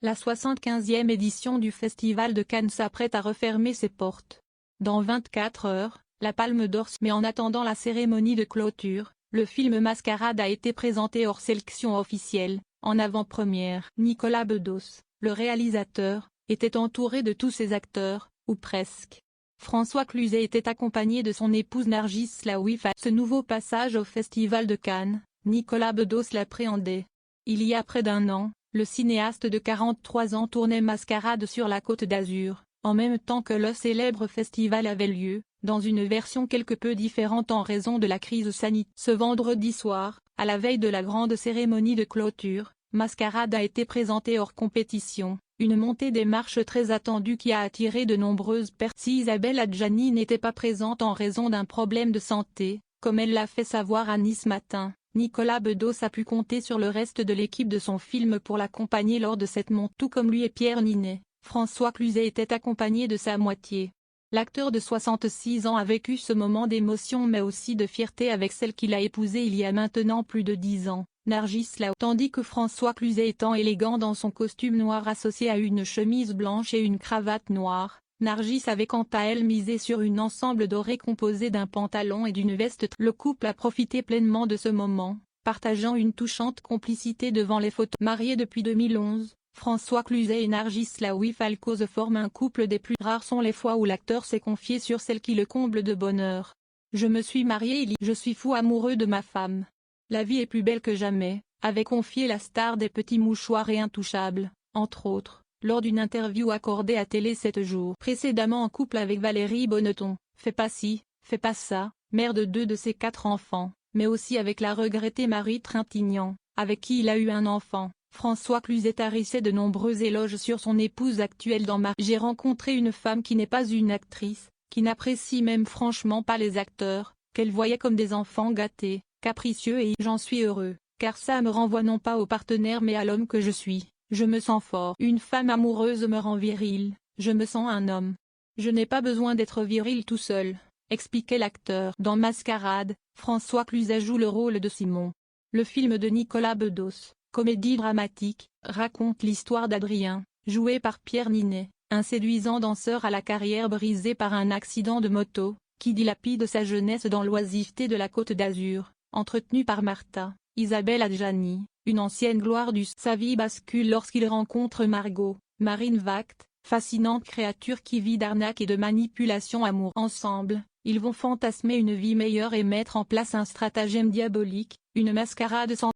La 75e édition du Festival de Cannes s'apprête à refermer ses portes. Dans 24 heures, la Palme d'Or. Mais en attendant la cérémonie de clôture, le film Mascarade a été présenté hors sélection officielle, en avant-première. Nicolas Bedos, le réalisateur, était entouré de tous ses acteurs, ou presque. François Cluzet était accompagné de son épouse Nargis Laoui. À ce nouveau passage au Festival de Cannes, Nicolas Bedos l'appréhendait. Il y a près d'un an, le cinéaste de 43 ans tournait Mascarade sur la Côte d'Azur, en même temps que le célèbre festival avait lieu, dans une version quelque peu différente en raison de la crise sanitaire. Ce vendredi soir, à la veille de la grande cérémonie de clôture, Mascarade a été présenté hors compétition, une montée des marches très attendue qui a attiré de nombreuses personnes. Si Isabelle Adjani n'était pas présente en raison d'un problème de santé, comme elle l'a fait savoir à Nice Matin, Nicolas Bedos a pu compter sur le reste de l'équipe de son film pour l'accompagner lors de cette montée. Tout comme lui et Pierre Ninet, François Cluzet était accompagné de sa moitié. L'acteur de 66 ans a vécu ce moment d'émotion mais aussi de fierté avec celle qu'il a épousée il y a maintenant plus de 10 ans, Nargis Laoui. Tandis que François Cluzet étant élégant dans son costume noir associé à une chemise blanche et une cravate noire, Nargis avait quant à elle misé sur un ensemble doré composé d'un pantalon et d'une veste. Le couple a profité pleinement de ce moment, partageant une touchante complicité devant les photos. Mariés depuis 2011, François Cluzet et Nargis Laoui Falcoz forment un couple des plus rares. Sont les fois où l'acteur s'est confié sur celle qui le comble de bonheur. Je me suis marié je suis fou amoureux de ma femme. La vie est plus belle que jamais, avait confié la star des petits mouchoirs et Intouchables, entre autres, lors d'une interview accordée à Télé 7 jours. Précédemment en couple avec Valérie Bonneton, fais pas ci, fais pas ça, mère de 2 de ses 4 enfants, mais aussi avec la regrettée Marie Trintignant, avec qui il a eu un enfant. François Cluzet tarissait de nombreux éloges sur son épouse actuelle dans J'ai rencontré une femme qui n'est pas une actrice, qui n'apprécie même franchement pas les acteurs, qu'elle voyait comme des enfants gâtés, capricieux et j'en suis heureux, car ça me renvoie non pas au partenaire mais à l'homme que je suis. Je me sens fort. Une femme amoureuse me rend viril, je me sens un homme. Je n'ai pas besoin d'être viril tout seul, expliquait l'acteur. Dans Mascarade, François Cluzet joue le rôle de Simon. Le film de Nicolas Bedos, comédie dramatique, raconte l'histoire d'Adrien, joué par Pierre Ninet, un séduisant danseur à la carrière brisée par un accident de moto, qui dilapide sa jeunesse dans l'oisiveté de la Côte d'Azur, entretenu par Martha, Isabelle Adjani, une ancienne gloire du. Sa vie bascule lorsqu'il rencontre Margot, Marine Vact, fascinante créature qui vit d'arnaque et de manipulation amoureuse. Ensemble, ils vont fantasmer une vie meilleure et mettre en place un stratagème diabolique, une mascarade sans